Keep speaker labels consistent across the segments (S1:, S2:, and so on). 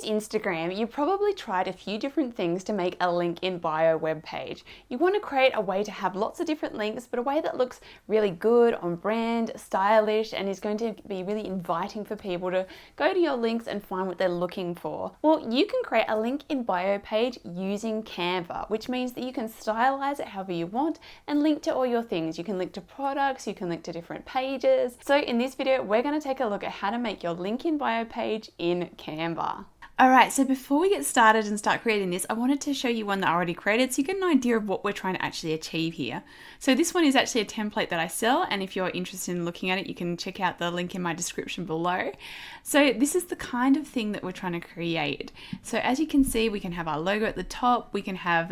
S1: use Instagram, you probably tried a few different things to make a link in bio web page. You want to create a way to have lots of different links, but a way that looks really good, on brand, stylish, and is going to be really inviting for people to go to your links and find what they're looking for. Well, you can create a link in bio page using Canva, which means that you can stylize it however you want and link to all your things. You can link to products, you can link to different pages. So in this video, we're going to take a look at how to make your link in bio page in Canva. Alright, so before we get started and start creating this, I wanted to show you one that I already created so you get an idea of what we're trying to actually achieve here. So this one is actually a template that I sell, and if you're interested in looking at it, you can check out the link in my description below. So this is the kind of thing that we're trying to create. So as you can see, we can have our logo at the top, we can have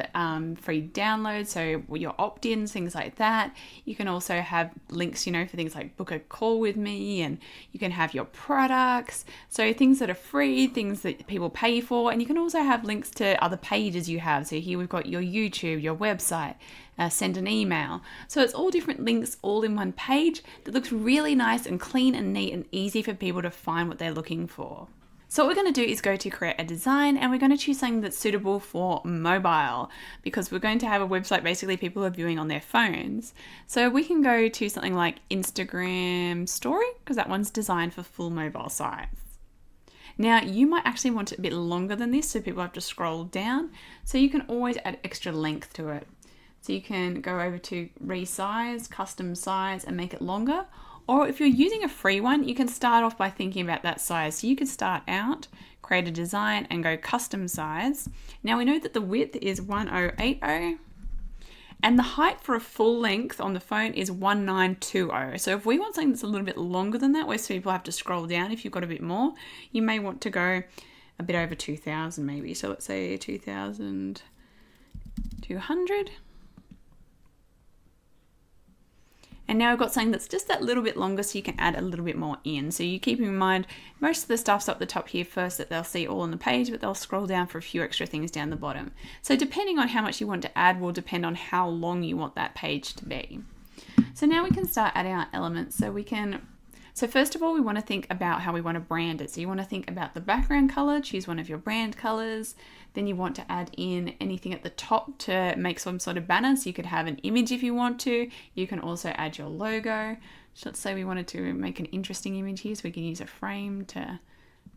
S1: free downloads, so your opt-ins, things like that. You can also have links, for things like book a call with me, and you can have your products, so things that are free, things that people pay for, and you can also have links to other pages you have. So here we've got your YouTube, your website, send an email. So it's all different links all in one page that looks really nice and clean and neat and easy for people to find what they're looking for. So what we're going to do is go to create a design, and we're going to choose something that's suitable for mobile, because we're going to have a website basically people are viewing on their phones. So we can go to something like Instagram story, because that one's designed for full mobile size. Now you might actually want it a bit longer than this, so people have to scroll down. So you can always add extra length to it. So you can go over to resize, custom size, and make it longer. Or if you're using a free one, you can start off by thinking about that size. So you could start out, create a design, and go custom size. Now we know that the width is 1080, and the height for a full length on the phone is 1920. So if we want something that's a little bit longer than that, where people have to scroll down, if you've got a bit more, you may want to go a bit over 2000 maybe. So let's say 2200. And now we've got something that's just that little bit longer, so you can add a little bit more in. So you keep in mind, most of the stuff's up the top here first that they'll see all on the page, but they'll scroll down for a few extra things down the bottom. So depending on how much you want to add will depend on how long you want that page to be. So now we can start adding our elements. So first of all, we want to think about how we want to brand it. So you want to think about the background color, choose one of your brand colors. Then you want to add in anything at the top to make some sort of banner. So you could have an image if you want to. You can also add your logo. So let's say we wanted to make an interesting image here, so we can use a frame to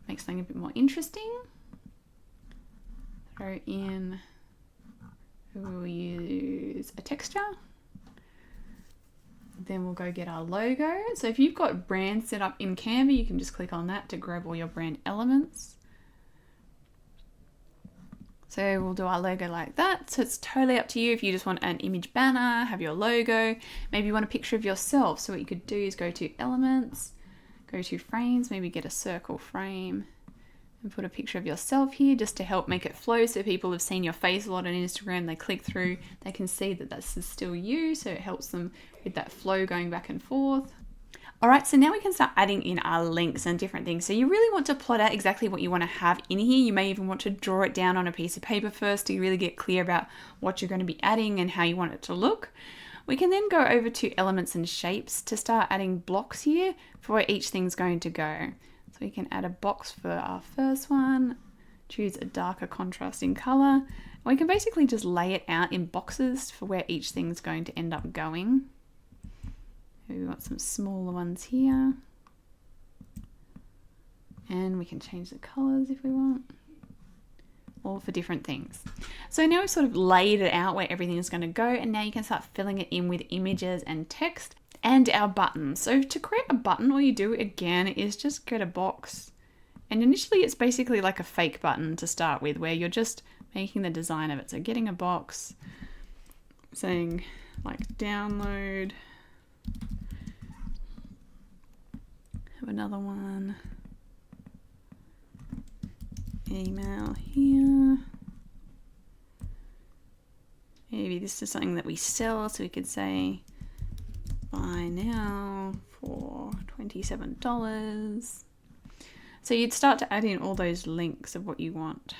S1: make something a bit more interesting. Throw in, we'll use a texture. Then we'll go get our logo. So if you've got brand set up in Canva, you can just click on that to grab all your brand elements. So we'll do our logo like that. So it's totally up to you if you just want an image banner, have your logo, maybe you want a picture of yourself. So what you could do is go to elements, go to frames, maybe get a circle frame and put a picture of yourself here just to help make it flow. So people have seen your face a lot on Instagram, they click through, they can see that this is still you. So it helps them with that flow going back and forth. All right, so now we can start adding in our links and different things. So you really want to plot out exactly what you want to have in here. You may even want to draw it down on a piece of paper first to really get clear about what you're going to be adding and how you want it to look. We can then go over to elements and shapes to start adding blocks here for where each thing's going to go. So we can add a box for our first one, choose a darker contrasting color. And we can basically just lay it out in boxes for where each thing's going to end up going. We want some smaller ones here. And we can change the colors if we want, all for different things. So now we've sort of laid it out where everything is going to go, and now you can start filling it in with images and text and our buttons. So to create a button, all you do again is just get a box. And initially it's basically like a fake button to start with, where you're just making the design of it. So getting a box, saying like download, have another one, email here. Maybe this is something that we sell, so we could say buy now for $27. So you'd start to add in all those links of what you want.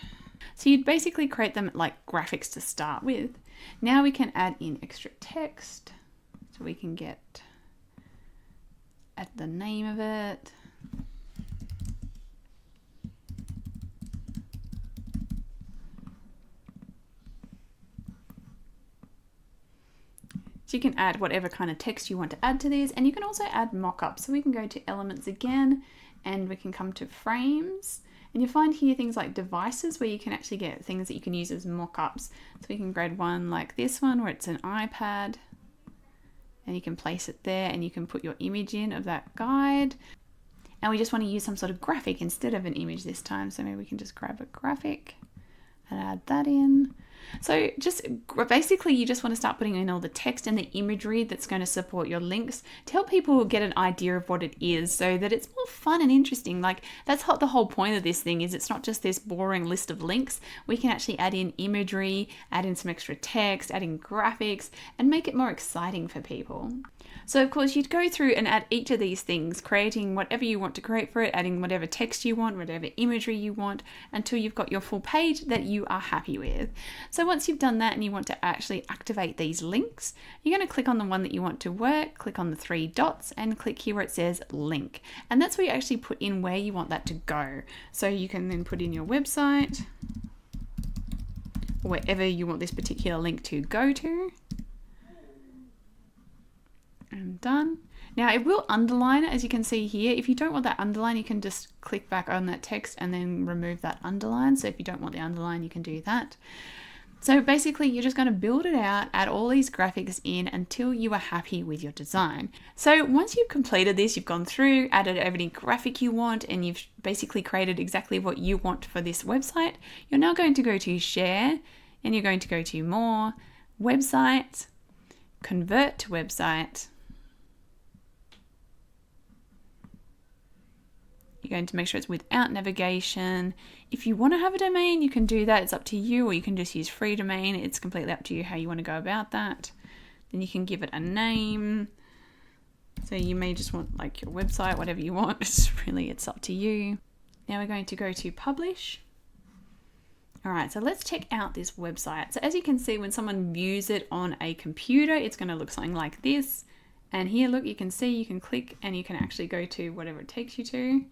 S1: So you'd basically create them like graphics to start with. Now we can add in extra text. So we can add the name of it.
S2: you can add whatever kind of text you want to add to these, and you can also add mock-ups. So we can go to elements again, and we can come to frames, and you'll find here things like devices where you can actually get things that you can use as mock-ups. So we can grab one like this one where it's an iPad, and you can place it there, and you can put your image in of that guide. And we just want to use some sort of graphic instead of an image this time, so maybe we can just grab a graphic and add that in. So just basically you just want to start putting in all the text and the imagery that's going to support your links to help people get an idea of what it is, so that it's more fun and interesting. Like, that's what the whole point of this thing is. It's not just this boring list of links. We can actually add in imagery, add in some extra text, add in graphics, and make it more exciting for people. So of course you'd go through and add each of these things, creating whatever you want to create for it, adding whatever text you want, whatever imagery you want, until you've got your full page that you are happy with. So once you've done that and you want to actually activate these links, you're going to click on the one that you want to work, click on the 3 dots, and click here where it says link. And that's where you actually put in where you want that to go. So you can then put in your website, or wherever you want this particular link to go to. And done. Now it will underline it, as you can see here. If you don't want that underline, you can just click back on that text and then remove that underline. So if you don't want the underline, you can do that. So basically you're just going to build it out, add all these graphics in until you are happy with your design. So once you've completed this, you've gone through, added any graphic you want, and you've basically created exactly what you want for this website, you're now going to go to share, and you're going to go to more, website, convert to website. You're going to make sure it's without navigation. If you want to have a domain, you can do that. It's up to you, or you can just use free domain. It's completely up to you how you want to go about that. Then you can give it a name. So you may just want like your website, whatever you want. It's up to you. Now we're going to go to publish. All right, so let's check out this website. So as you can see, when someone views it on a computer, it's going to look something like this. And here, look, you can see, you can click and you can actually go to whatever it takes you to.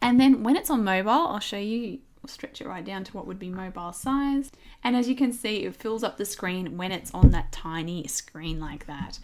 S2: And then when it's on mobile, I'll show you, we'll stretch it right down to what would be mobile size. And as you can see, it fills up the screen when it's on that tiny screen like that.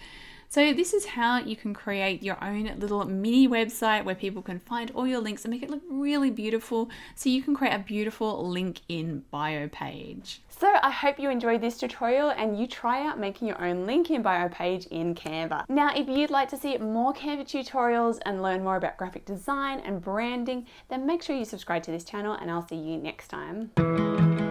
S2: So this is how you can create your own little mini website where people can find all your links and make it look really beautiful, so you can create a beautiful link in bio page.
S1: So I hope you enjoyed this tutorial and you try out making your own link in bio page in Canva. Now, if you'd like to see more Canva tutorials and learn more about graphic design and branding, then make sure you subscribe to this channel, and I'll see you next time.